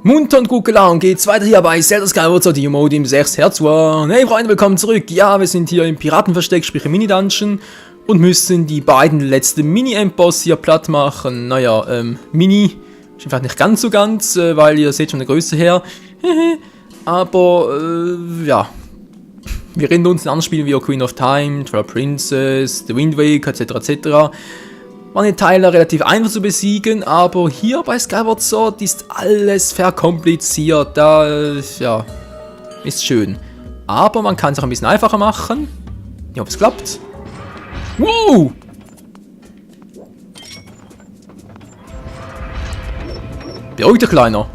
Munter und gut gelaunt geht's weiter hier bei Zelda Skyward Sword Mode im 6 Herz One. Hey Freunde, willkommen zurück. Ja, wir sind hier im Piratenversteck, sprich im Mini-Dungeon und müssen die beiden letzten Mini-Endboss hier platt machen. Naja, Mini ist einfach nicht ganz so ganz, weil ihr seht schon die Größe her. Aber, ja. Wir reden uns in anderen Spielen wie Queen of Time, Twilight Princess, The Wind Waker etc. etc. Waren die Teile relativ einfach zu besiegen, aber hier bei Skyward Sword ist alles verkompliziert. Da, ja, ist schön. Aber man kann es auch ein bisschen einfacher machen. Ich hoffe, es klappt. Wow! Beruhigt dich, Kleiner.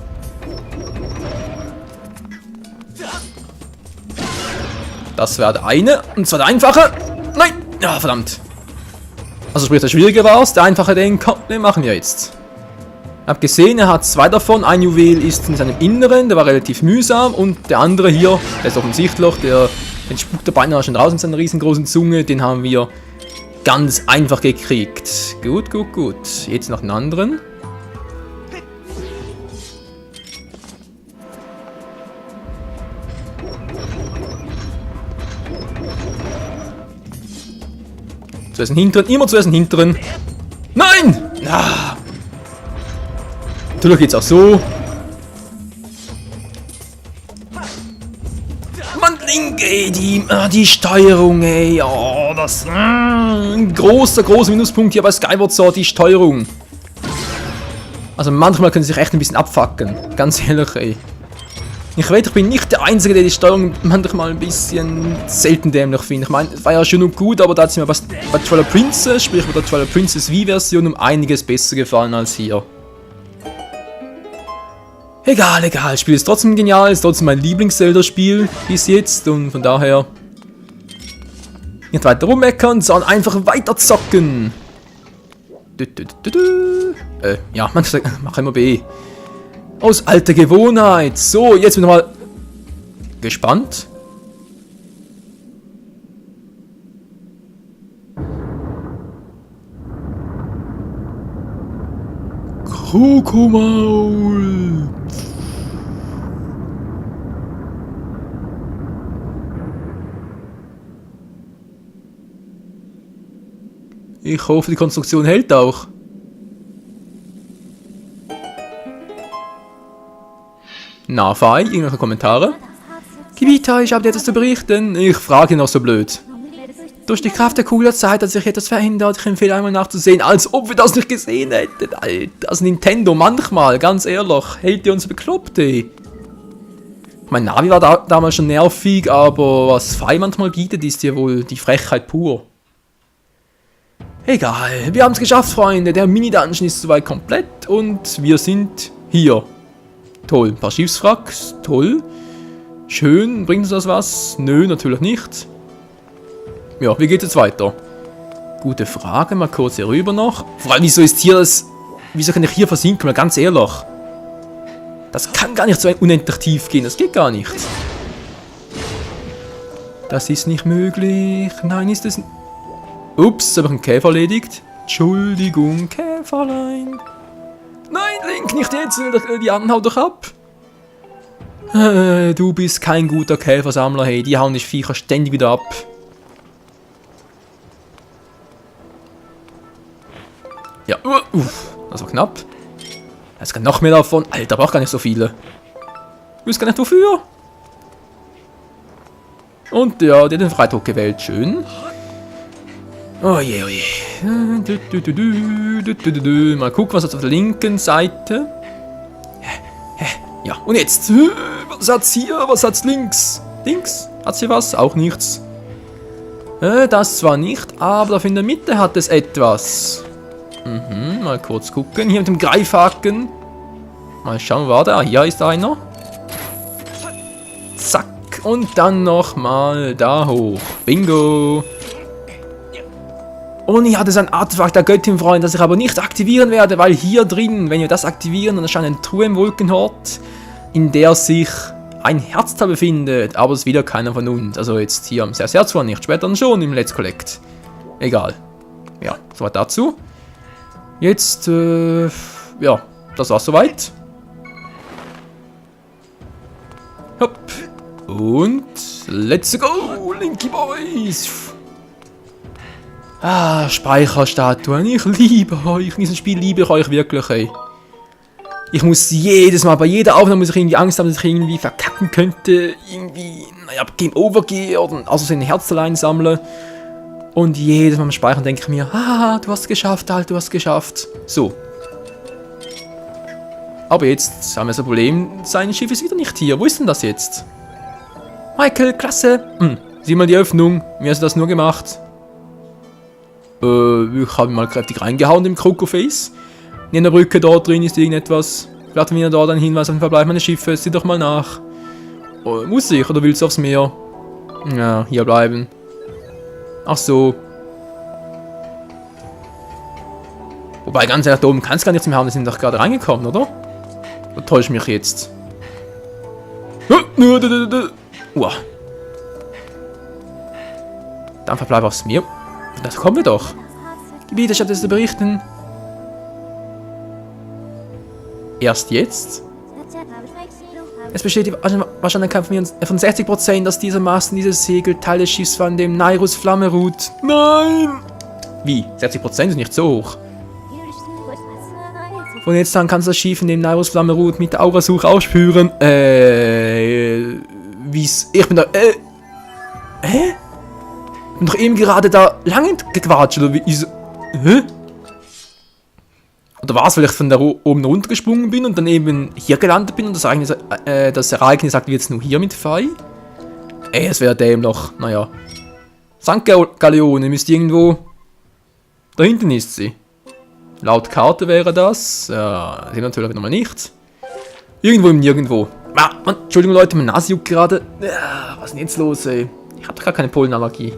Das wäre der eine, und zwar der einfache. Nein! Ja, verdammt. Also sprich, der schwierige war es, der einfache, den machen wir jetzt. Ich habe gesehen, er hat zwei davon. Ein Juwel ist in seinem Inneren, der war relativ mühsam. Und der andere hier, der ist offensichtlich, den spuckt der beinahe schon raus in seiner riesengroßen Zunge. Den haben wir ganz einfach gekriegt. Gut, gut, gut. Jetzt noch einen anderen. Zuerst den hinteren, immer zuerst den hinteren. Nein! Ah. Natürlich geht's auch so. Mann, Link, ey, die Steuerung, ey. Oh, das ein großer Minuspunkt hier bei Skyward Sword, die Steuerung. Also manchmal können sie sich echt ein bisschen abfacken. Ganz ehrlich, ey. Ich weiß, ich bin nicht der Einzige, der die Steuerung manchmal ein bisschen selten dämlich findet. Ich meine, es war ja schön und gut, aber da hat es mir bei Twilight Princess, sprich bei der Twilight Princess V-Version, um einiges besser gefallen als hier. Egal, egal. Das Spiel ist trotzdem genial, ist trotzdem mein Lieblings-Zelda-Spiel bis jetzt und von daher nicht weiter rummeckern, sondern einfach weiter zocken. Ja, manchmal mach immer B. Aus alter Gewohnheit. So, jetzt bin ich mal gespannt. Krokomaul. Ich hoffe, die Konstruktion hält auch. Na, Fai, irgendwelche Kommentare? Kibita, ich habe dir etwas zu berichten. Ich frage noch so blöd. Durch die Kraft der Kugel der Zeit hat sich etwas verändert. Ich empfehle einmal nachzusehen, als ob wir das nicht gesehen hätten. Alter, das Nintendo manchmal, ganz ehrlich, hält ihr uns bekloppt, ey. Mein Navi war damals schon nervig, aber was Fai manchmal bietet, ist hier wohl die Frechheit pur. Egal, wir haben es geschafft, Freunde. Der Mini-Dungeon ist soweit komplett und wir sind hier. Toll, ein paar Schiffswracks, toll. Schön, bringt uns das was? Nö, natürlich nicht. Ja, wie geht es jetzt weiter? Gute Frage, mal kurz hier rüber noch. Vor allem, wieso ist hier das... Wieso kann ich hier versinken, mal ganz ehrlich? Das kann gar nicht so unendlich tief gehen, das geht gar nicht. Das ist nicht möglich. Nein, ist es... Ups, habe ich einen Käfer erledigt. Entschuldigung, Käferlein. Nein, Link, nicht jetzt, die anderen hauen doch ab. Du bist kein guter Käfersammler, hey, die hauen die Viecher ständig wieder ab. Ja, das war knapp. Jetzt kann noch mehr davon. Alter, braucht gar nicht so viele. Ich weiß gar nicht wofür. Und ja, der hat den Freitod gewählt, schön. Oh je, oh je. Mal gucken, was hat auf der linken Seite. Ja, und jetzt. Was hat's hier? Was hat's links? Links? Hat's hier was? Auch nichts. Das zwar nicht, aber da in der Mitte hat es etwas. Mal kurz gucken. Hier mit dem Greifhaken. Mal schauen, war der? Hier ist einer. Zack. Und dann nochmal da hoch. Bingo. Und ich hatte so ein Artefakt der Göttin, Freund, das ich aber nicht aktivieren werde, weil hier drin, wenn wir das aktivieren, dann erscheint eine Truhe im Wolkenhort, in der sich ein Herzteil befindet, aber es ist wieder keiner von uns. Also jetzt hier am Herz zwar nicht, später dann schon im Let's Collect. Egal. Ja, soweit dazu. Jetzt, ja, das war's soweit. Und let's go, Linky Boys! Ah, Speicherstatuen, ich liebe euch. In diesem Spiel liebe ich euch wirklich, ey. Ich muss jedes Mal, bei jeder Aufnahme muss ich irgendwie Angst haben, dass ich irgendwie verkacken könnte. Irgendwie, naja, Game Over gehe oder also so ein Herz allein sammle. Und jedes Mal beim Speichern denke ich mir, ah, du hast es geschafft, Alter, du hast es geschafft. So. Aber jetzt haben wir das Problem, sein Schiff ist wieder nicht hier. Wo ist denn das jetzt? Michael, klasse. Sieh mal die Öffnung. Wie hast du das nur gemacht? Ich habe mal kräftig reingehauen im Krokoface. In der Brücke dort drin ist irgendetwas. Vielleicht haben wir dort einen Hinweis auf den Verbleib meines Schiffes. Sieh doch mal nach. Muss ich oder willst du aufs Meer? Ja, hier bleiben. Ach so. Wobei, ganz ehrlich, da oben kannst du gar nichts mehr haben. Die sind doch gerade reingekommen, oder? Da täusche ich mich jetzt. Uah. Dann verbleib aufs Meer. Das kommen wir doch. Gebiete statt es zu berichten. Erst jetzt? Es besteht die Wahrscheinlichkeit von 60%, dass dieser Mast und dieses Segel Teil des Schiffs von dem Nairus Flamme ruht. Nein! Wie? 60% ist nicht so hoch. Von jetzt an kannst du das Schiff, in dem Nairus Flamme ruht, mit der Aurasuche ausspüren. Wie's? Ich bin da. Hä? Ich bin doch eben gerade da lang gequatscht, oder wie? Hä? Oder war es, weil ich von da oben runtergesprungen bin und dann eben hier gelandet bin und das Ereignis sagt, wie jetzt nur hier mit Fei? Es wäre dem noch, naja. St. Galeone müsste irgendwo. Da hinten ist sie. Laut Karte wäre das. Ja, sie natürlich nochmal nicht. Irgendwo im Nirgendwo. Ah, Mann, Entschuldigung Leute, meine Nase juckt gerade. Ja, was ist denn jetzt los, ey? Ich habe doch gar keine Pollenallergie.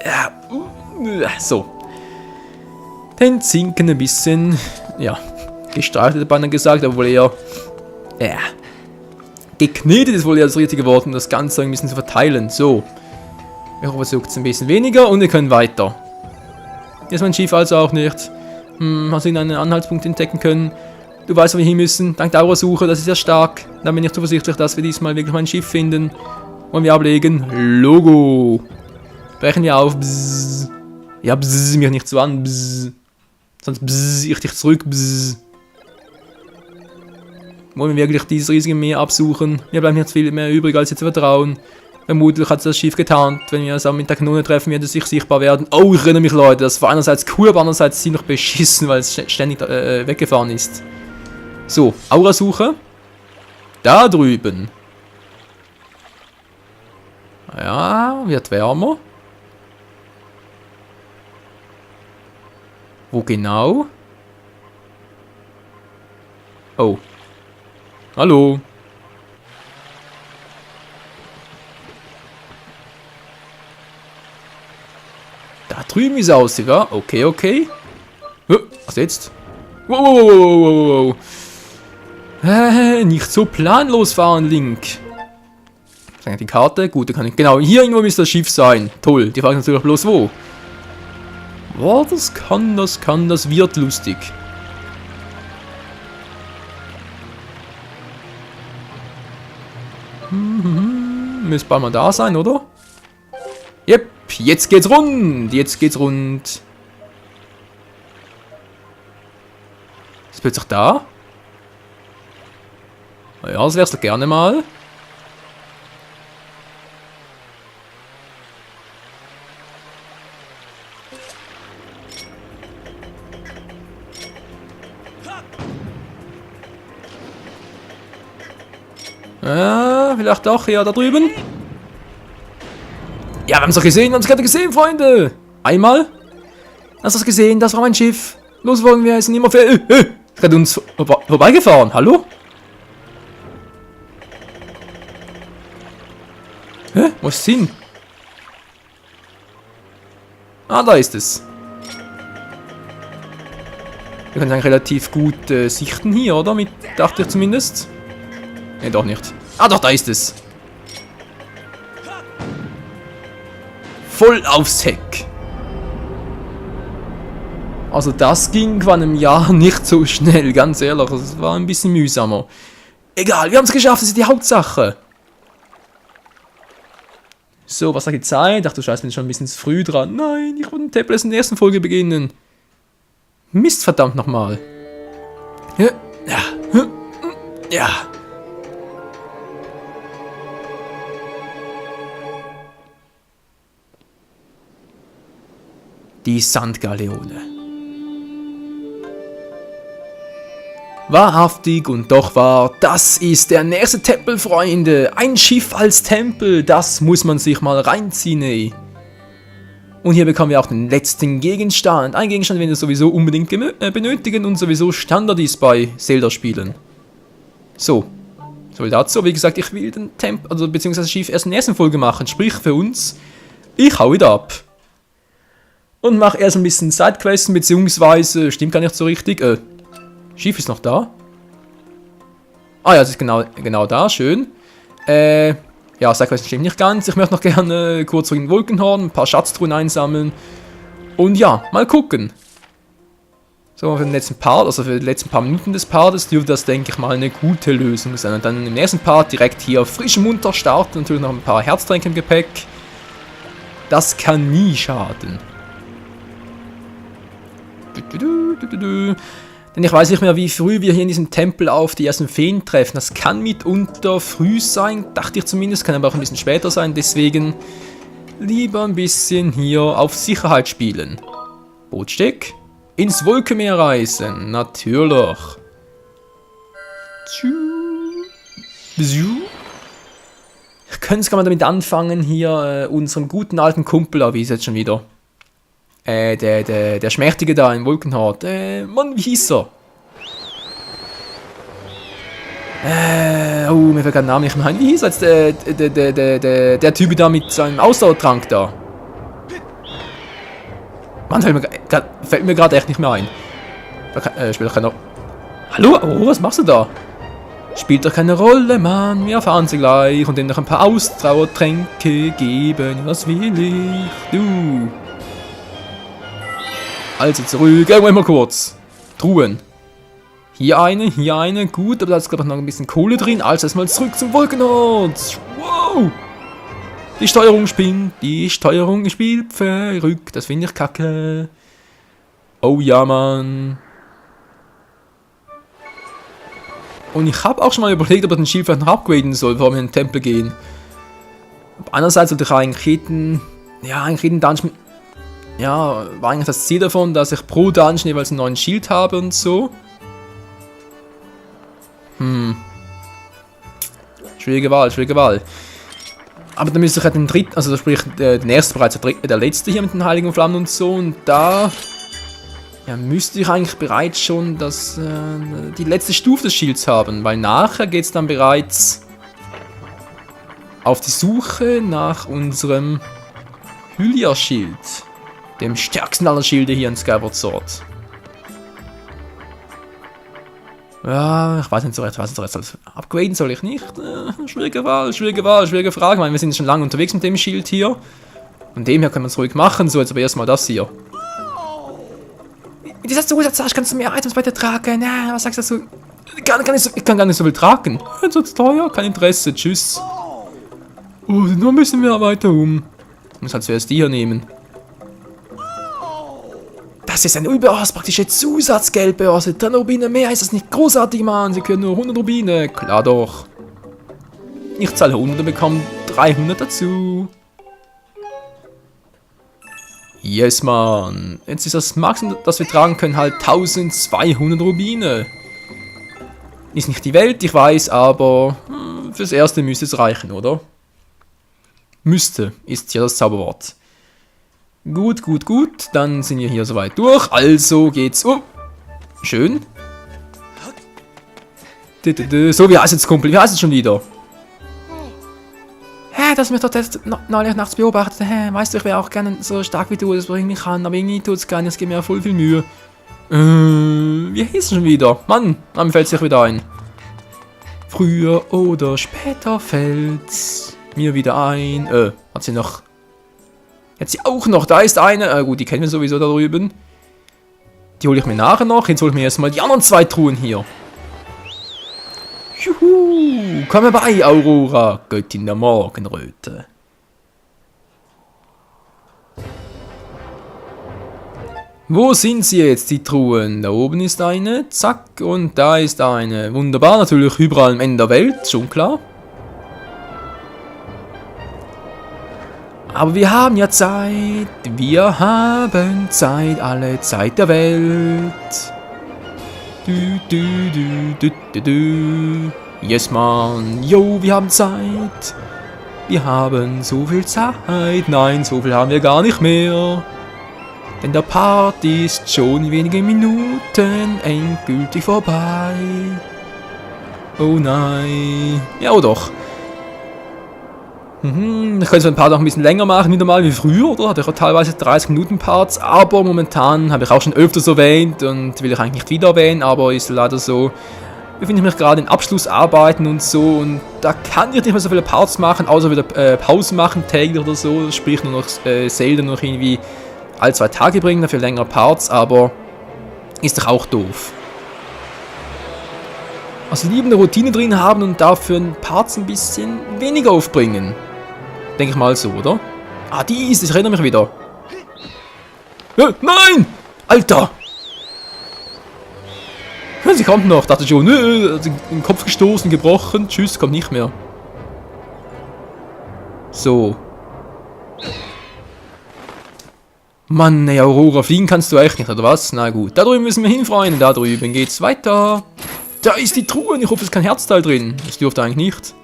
Ja, so. Den Zinken ein bisschen, ja, gestreichelt, hat man gesagt, aber wohl eher, geknetet ist wohl eher das richtige Wort, um das Ganze ein bisschen zu verteilen. So. Ich hoffe, es juckt es ein bisschen weniger und wir können weiter. Hier ist mein Schiff also auch nicht. Hast du einen Anhaltspunkt entdecken können? Du weißt, wo wir hin müssen. Dank der Aurasuche, das ist ja stark. Dann bin ich zuversichtlich, dass wir diesmal wirklich mein Schiff finden. Wollen wir ablegen? Logo. Brechen wir auf. Bzzz. Ja, bzzz, mich nicht so an. Bzzz. Sonst bzzz, ich dich zurück. Bzzz. Wollen wir wirklich dieses riesige Meer absuchen? Mir bleibt nicht viel mehr übrig, als jetzt zu vertrauen. Vermutlich hat es das Schiff getarnt. Wenn wir es mit der Kanone treffen, wird es sich sichtbar werden. Oh, ich erinnere mich, Leute. Das war einerseits cool, aber andererseits ziemlich beschissen, weil es ständig weggefahren ist. So, Aurasuche. Da drüben. Ja, wird wärmer. Wo genau? Oh. Hallo. Da drüben ist aussieht, ja? Okay, okay. Was jetzt? Wow. Nicht so planlos fahren, Link. Was ist die Karte? Gut, da kann ich. Genau, hier irgendwo müsste das Schiff sein. Toll. Die Frage ist natürlich bloß wo. Oh, das wird lustig. Müsste bald mal da sein, oder? Yep, jetzt geht's rund. Ist plötzlich da? Ja, das wär's doch gerne mal. Vielleicht doch, ja, da drüben. Ja, wir haben es doch gesehen, Freunde. Einmal. Hast du es gesehen? Das war mein Schiff. Los, wollen wir, es sind immer für... Es hat uns vorbeigefahren. Hallo? Hä? Wo ist es hin? Ah, da ist es. Wir können eigentlich relativ gut sichten hier, oder? Dachte ich zumindest. Ne, doch nicht. Ah, doch, da ist es. Voll aufs Heck. Also das ging vor einem Jahr nicht so schnell, ganz ehrlich. Es war ein bisschen mühsamer. Egal, wir haben es geschafft, das ist die Hauptsache. So, was sagt die Zeit? Ach du Scheiße, bin schon ein bisschen zu früh dran. Nein, ich wollte den Temple erst in der ersten Folge beginnen. Mist, verdammt nochmal. Ja. Ja. Die Sandgaleone. Wahrhaftig und doch wahr, das ist der nächste Tempel, Freunde. Ein Schiff als Tempel, das muss man sich mal reinziehen, ey. Und hier bekommen wir auch den letzten Gegenstand. Ein Gegenstand, den wir sowieso unbedingt benötigen und sowieso Standard ist bei Zelda-Spielen. So. So dazu. Wie gesagt, ich will den Tempel, also beziehungsweise das Schiff erst in der ersten Folge machen. Sprich für uns, ich hau wieder ab. Und mache erst ein bisschen Sidequests, beziehungsweise, stimmt gar nicht so richtig, Schiff ist noch da. Ah ja, das ist genau da, schön. Ja, Sidequests stimmt nicht ganz. Ich möchte noch gerne kurz zurück in den Wolkenhorn, ein paar Schatztruhen einsammeln. Und ja, mal gucken. So, für den letzten Part, also für die letzten paar Minuten des Partes, dürfte das, denke ich mal, eine gute Lösung sein. Und dann im nächsten Part direkt hier frisch und munter starten. Natürlich noch ein paar Herztränke im Gepäck. Das kann nie schaden. Denn ich weiß nicht mehr, wie früh wir hier in diesem Tempel auf die ersten Feen treffen. Das kann mitunter früh sein, dachte ich zumindest, kann aber auch ein bisschen später sein. Deswegen lieber ein bisschen hier auf Sicherheit spielen. Bootsteck. Ins Wolkenmeer reisen, natürlich. Können Sie mal damit anfangen, hier unseren guten alten Kumpel, wie ist jetzt schon wieder? Der Schmächtige da im Wolkenhort. Mann, wie hieß er? Oh, mir fällt gerade der Name nicht mehr ein. Wie hieß er jetzt der Typ da mit seinem Ausdauertrank da? Mann, fällt mir gerade echt nicht mehr ein. Spielt doch keine... Hallo? Oh, was machst du da? Spielt doch keine Rolle, Mann. Wir erfahren sie gleich und denen noch ein paar Ausdauertränke geben. Was will ich? Du. Also zurück. Irgendwann mal kurz. Truhen. Hier eine. Gut, aber da ist glaube ich noch ein bisschen Kohle drin. Also erstmal zurück zum Wolkenhort. Wow. Die Steuerung spinnt. Die Steuerung spielt verrückt. Das finde ich kacke. Oh ja, Mann. Und ich habe auch schon mal überlegt, ob ich den Schiff noch upgraden soll, bevor wir in den Tempel gehen. Andererseits sollte ich eigentlich jeden Dungeon... Ja, war eigentlich das Ziel davon, dass ich pro Dungeon jeweils einen neuen Shield habe und so. Schwierige Wahl. Aber dann müsste ich halt den dritten, also sprich den ersten bereits, der letzte hier mit den Heiligen Flammen und so. Und da ja, müsste ich eigentlich bereits schon die letzte Stufe des Shields haben. Weil nachher geht es dann bereits auf die Suche nach unserem Hylia-Schild. Dem stärksten aller Schilde hier in Skyward Sword. Ja, ich weiß nicht so recht. Upgraden soll ich nicht? Schwierige Wahl, schwierige Frage. Ich meine, wir sind schon lange unterwegs mit dem Schild hier. Von dem her können wir es ruhig machen. So, jetzt aber erstmal das hier. Mit dieser Zusatztasche kannst du mehr Items weiter tragen. Ja, was sagst du dazu? Ich kann gar nicht so viel tragen. Das ist teuer, kein Interesse. Tschüss. Oh, nur müssen wir weiter um. Ich muss halt zuerst die hier nehmen. Das ist eine überaus praktische Zusatzgeldbörse. 3 Rubine mehr, ist das nicht großartig, Mann? Sie können nur 100 Rubine. Klar doch. Ich zahle 100 und bekomme 300 dazu. Yes, Mann. Jetzt ist das Maximum, das wir tragen können, halt 1200 Rubine. Ist nicht die Welt, ich weiß, aber fürs Erste müsste es reichen, oder? Müsste, ist ja das Zauberwort. Gut. Dann sind wir hier soweit durch. Also geht's. Oh, schön. So, wie heißt jetzt Kumpel? Wie heißt es schon wieder? Hä, das mich doch neulich nachts beobachtet. Hä, weißt du, ich wäre auch gerne so stark wie du das bringen kann. Aber irgendwie tut's gar nicht. Es gibt mir voll viel Mühe. Wie hieß es schon wieder? Mann, mir fällt sich wieder ein. Früher oder später fällt's mir wieder ein. Hat sie noch... Jetzt sie auch noch, da ist eine. Gut, die kennen wir sowieso da drüben. Die hole ich mir nachher noch. Jetzt hole ich mir erstmal die anderen 2 Truhen hier. Juhu, komm herbei, Aurora, Göttin der Morgenröte. Wo sind sie jetzt, die Truhen? Da oben ist eine, zack, und da ist eine. Wunderbar, natürlich überall am Ende der Welt, schon klar. Aber wir haben ja Zeit, alle Zeit der Welt. Yes, man, yo, wir haben Zeit. Wir haben so viel Zeit, nein, so viel haben wir gar nicht mehr. Denn der Part ist schon in wenigen Minuten endgültig vorbei. Oh nein. Ja, oder doch. Ich könnte so ein Part noch ein bisschen länger machen, wieder mal wie früher, oder? Hatte ich auch teilweise 30 Minuten Parts, aber momentan habe ich auch schon öfters erwähnt und will ich eigentlich nicht wieder erwähnen, aber ist leider so, befinde ich mich gerade in Abschlussarbeiten und so und da kann ich nicht mehr so viele Parts machen, außer wieder Pausen machen, täglich oder so, sprich nur noch selten noch irgendwie alle 2 Tage bringen, dafür längere Parts, aber ist doch auch doof. Also lieber eine Routine drin haben und dafür ein Parts ein bisschen weniger aufbringen. Denke ich mal so, oder? Ah, die ist, ich erinnere mich wieder. Nein! Alter! Sie kommt noch, dachte schon, hat den Kopf gestoßen, gebrochen, tschüss, kommt nicht mehr. So. Mann, ey, Aurora, fliegen kannst du echt nicht, oder was? Na gut, da drüben müssen wir hin, Freunde, da drüben geht's weiter. Da ist die Truhe, ich hoffe, es ist kein Herzteil drin. Das dürfte eigentlich nicht.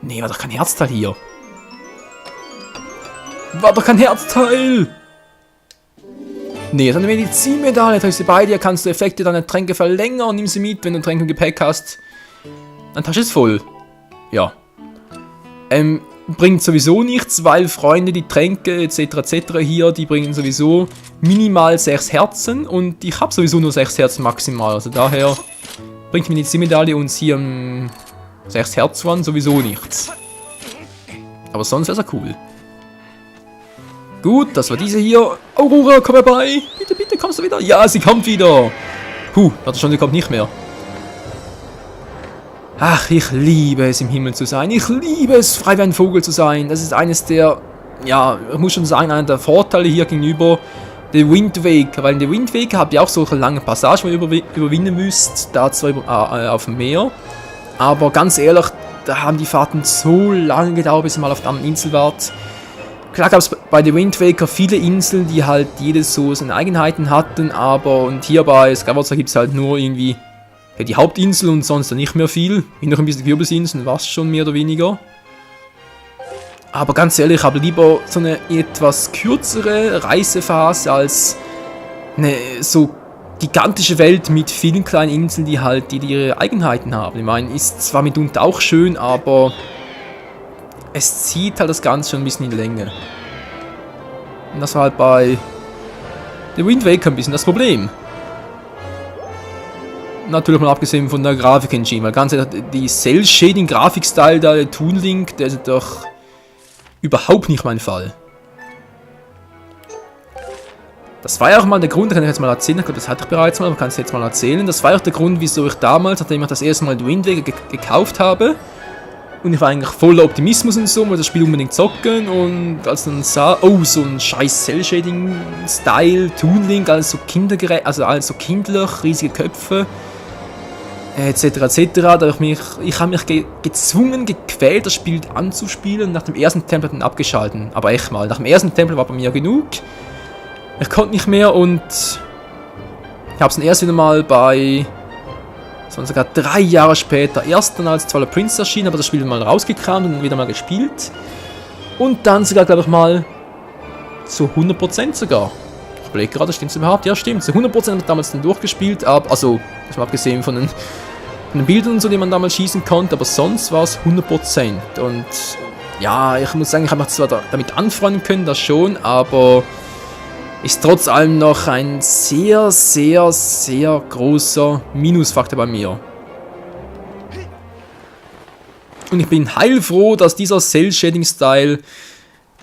Nee, war doch kein Herzteil hier. War doch kein Herzteil! Nee, das ist eine Medizinmedaille, da ist sie bei dir, kannst du Effekte deiner Tränke verlängern und nimm sie mit, wenn du Tränke im Gepäck hast. Deine Tasche ist voll. Ja. Bringt sowieso nichts, weil Freunde, die Tränke etc. hier, die bringen sowieso minimal 6 Herzen und ich habe sowieso nur 6 Herzen maximal, also daher bringt mir die Zielmedaille uns hier 6 Herz ran sowieso nichts. Aber sonst wäre es ja cool. Gut, das war diese hier. Aurora, komm herbei. Bitte, bitte, kommst du wieder? Ja, sie kommt wieder. Hatte schon, sie kommt nicht mehr. Ach, ich liebe es, im Himmel zu sein. Ich liebe es, frei wie ein Vogel zu sein. Das ist eines der, ja, ich muss schon sagen, einer der Vorteile hier gegenüber der Wind Waker. Weil in der Wind Waker habt ihr auch solche lange Passagen, die ihr überwinden müsst. Da zwar auf dem Meer. Aber ganz ehrlich, da haben die Fahrten so lange gedauert, bis ihr mal auf der anderen Insel wart. Klar gab es bei der Wind Waker viele Inseln, die halt jedes so seine Eigenheiten hatten. Aber, und hier bei Skyward Sword gibt es halt nur irgendwie die Hauptinsel und sonst nicht mehr viel. Noch ein bisschen Kürbisinseln, was schon mehr oder weniger. Aber ganz ehrlich, ich habe lieber so eine etwas kürzere Reisephase als eine so gigantische Welt mit vielen kleinen Inseln, die halt ihre Eigenheiten haben. Ich meine, ist zwar mitunter auch schön, aber es zieht halt das Ganze schon ein bisschen in die Länge. Und das war halt bei The Wind Waker ein bisschen das Problem. Natürlich mal abgesehen von der Grafik-Engine, weil ganz ehrlich, die Cell-Shading-Grafik-Style da, der Toon Link, der ist doch überhaupt nicht mein Fall. Das war ja auch mal der Grund, da kann ich jetzt mal erzählen, ich glaube, das hatte ich bereits mal, aber kann es jetzt mal erzählen. Das war auch der Grund, wieso ich damals, nachdem ich das erste Mal The Wind Waker gekauft habe, und ich war eigentlich voller Optimismus und so, wollte das Spiel unbedingt zocken, und als dann sah, oh, so ein scheiß Cell-Shading-Style, Toon Link, alles so kindergerecht, also alles so kindlich, riesige Köpfe, etc. Da habe ich habe mich gezwungen, gequält, das Spiel anzuspielen. Nach dem ersten Tempel dann abgeschalten. Aber echt mal, nach dem ersten Tempel war bei mir genug. Ich konnte nicht mehr und ich habe es dann erst wieder mal bei, das waren sogar 3 Jahre später, erst dann als Twilight Princess erschien, aber das Spiel mal rausgekramt und wieder mal gespielt. Und dann sogar, glaube ich mal, zu 100% sogar. Ich überlege gerade, stimmt es überhaupt? Ja, stimmt. Zu 100% habe ich damals dann durchgespielt, also, das mal abgesehen von den Bildern und so, die man damals schießen konnte, aber sonst war es 100%. Und ja, ich muss sagen, ich habe mich zwar damit anfreunden können, das schon, aber ist trotz allem noch ein sehr, sehr, sehr großer Minusfaktor bei mir. Und ich bin heilfroh, dass dieser Cell-Shading-Style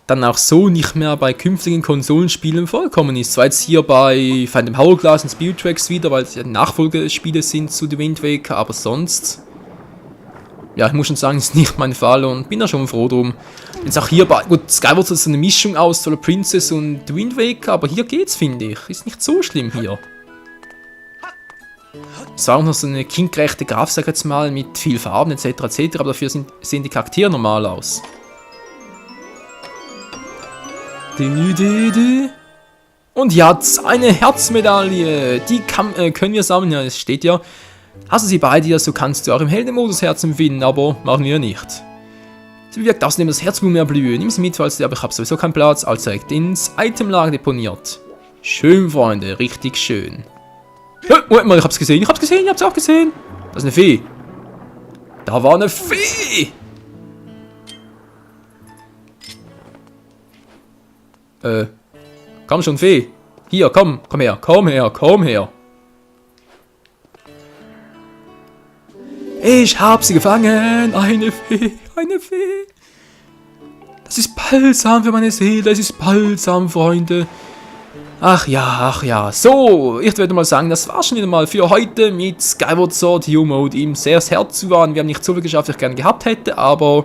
dann auch so nicht mehr bei künftigen Konsolenspielen vorkommen ist. Zwar jetzt hier bei Phantom Hourglass und Spirit Tracks wieder, weil es ja Nachfolgespiele sind zu The Wind Waker, aber sonst... Ja, ich muss schon sagen, ist nicht mein Fall und bin da schon froh drum. Jetzt auch hier bei... Gut, Skyward ist so eine Mischung aus Solar Princess und The Wind Waker, aber hier geht's, finde ich. Ist nicht so schlimm hier. Es war auch noch so eine kindgerechte Grafik, sag ich jetzt mal, mit viel Farben etc. etc. Aber dafür sehen die Charaktere normal aus. Und jetzt eine Herzmedaille. Die können wir sammeln. Ja, es steht ja. Hast du sie bei dir, so kannst du auch im Heldenmodus Herz empfinden, aber machen wir nicht. Sie bewirkt außerdem das Herzblut mehr blühen. Nimm sie mit, falls du, aber ich habe sowieso keinen Platz, also direkt ins Itemlager deponiert. Schön, Freunde, richtig schön. Moment mal, ich hab's gesehen, ihr habt's auch gesehen. Das ist eine Fee. Da war eine Fee! Komm schon, Fee. Hier, komm her, komm her. Ich hab sie gefangen, eine Fee. Das ist Balsam für meine Seele, es ist Balsam, Freunde. Ach ja. So, ich würde mal sagen, das war schon wieder mal für heute mit Skyward Sword U-Mode im sehr Herz zu wahren. Wir haben nicht so viel geschafft, wie ich gerne gehabt hätte, aber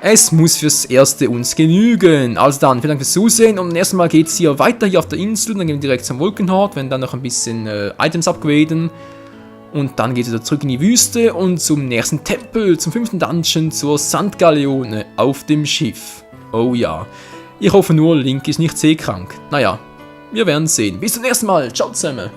es muss fürs Erste uns genügen. Also dann, vielen Dank fürs Zusehen und erstmal geht es hier weiter hier auf der Insel, dann gehen wir direkt zum Wolkenhort, werden dann noch ein bisschen Items upgraden und dann geht es wieder zurück in die Wüste und zum nächsten Tempel, zum 5. Dungeon, zur Sandgaleone auf dem Schiff. Oh ja. Ich hoffe nur, Link ist nicht seekrank. Naja, wir werden sehen. Bis zum nächsten Mal. Ciao zusammen.